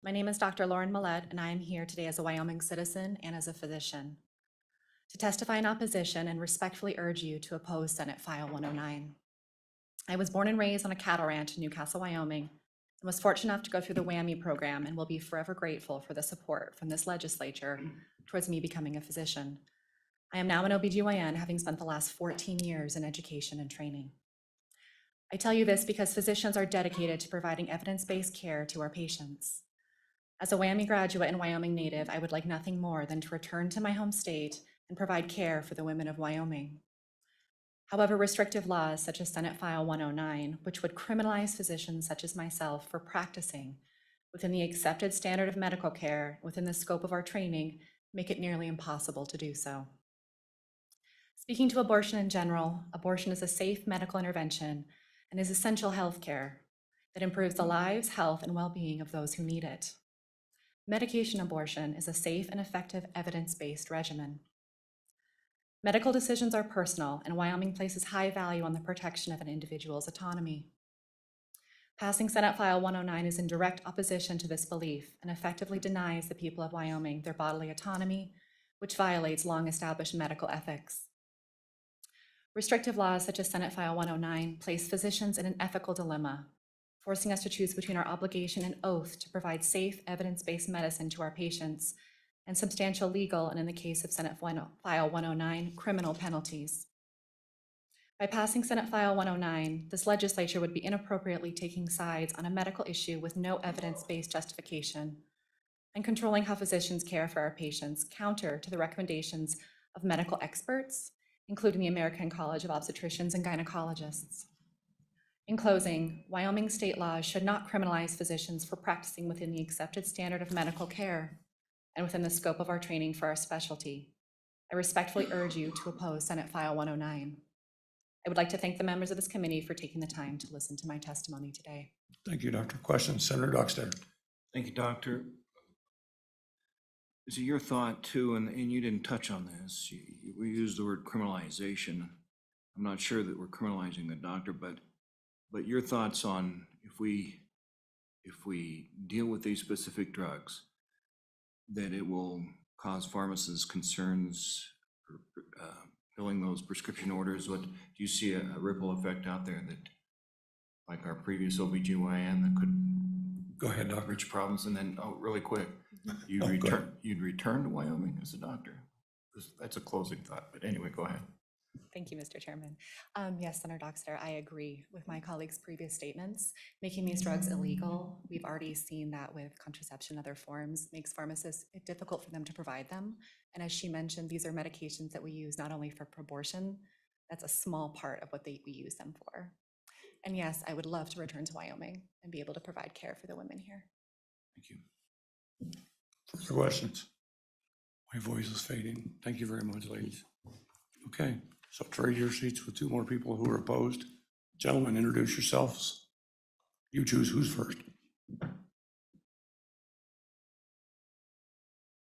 My name is Dr. Lauren Millett, and I am here today as a Wyoming citizen and as a physician to testify in opposition and respectfully urge you to oppose Senate File 109. I was born and raised on a cattle ranch in Newcastle, Wyoming, and was fortunate enough to go through the WWAMI program and will be forever grateful for the support from this legislature towards me becoming a physician. I am now an OBGYN, having spent the last 14 years in education and training. I tell you this because physicians are dedicated to providing evidence-based care to our patients. As a WWAMI graduate and Wyoming native, I would like nothing more than to return to my home state and provide care for the women of Wyoming. However, restrictive laws such as Senate File 109, which would criminalize physicians such as myself for practicing within the accepted standard of medical care within the scope of our training, make it nearly impossible to do so. Speaking to abortion in general, abortion is a safe medical intervention and is essential health care that improves the lives, health, and well-being of those who need it. Medication abortion is a safe and effective evidence-based regimen. Medical decisions are personal, and Wyoming places high value on the protection of an individual's autonomy. Passing Senate File 109 is in direct opposition to this belief and effectively denies the people of Wyoming their bodily autonomy, which violates long-established medical ethics. Restrictive laws such as Senate File 109 place physicians in an ethical dilemma, forcing us to choose between our obligation and oath to provide safe, evidence-based medicine to our patients and substantial legal, and in the case of Senate File 109, criminal penalties. By passing Senate File 109, this legislature would be inappropriately taking sides on a medical issue with no evidence-based justification and controlling how physicians care for our patients, counter to the recommendations of medical experts, including the American College of Obstetricians and Gynecologists. In closing, Wyoming state laws should not criminalize physicians for practicing within the accepted standard of medical care and within the scope of our training for our specialty. I respectfully urge you to oppose Senate File 109. I would like to thank the members of this committee for taking the time to listen to my testimony today. Thank you, Dr. Questions. Senator Dockstader. Thank you, Doctor. Is it your thought too, and you didn't touch on this, we used the word criminalization. I'm not sure that we're criminalizing the doctor, but your thoughts on if we deal with these specific drugs, that it will cause pharmacists concerns for filling those prescription orders? What do you see a ripple effect out there that, like our previous OBGYN, that could Go ahead, Doctor. reach problems? And then, really quick, you'd return to Wyoming as a doctor? That's a closing thought, but anyway, go ahead. Thank you, Mr. Chairman. Yes, Senator Dockstader, I agree with my colleague's previous statements. Making these drugs illegal, we've already seen that with contraception and other forms, makes pharmacists difficult for them to provide them. And as she mentioned, these are medications that we use not only for abortion, that's a small part of what we use them for. And yes, I would love to return to Wyoming and be able to provide care for the women here. Thank you. Further questions? My voice is fading. Thank you very much, ladies. Okay, so trade your seats with two more people who are opposed. Gentlemen, introduce yourselves. You choose who's first.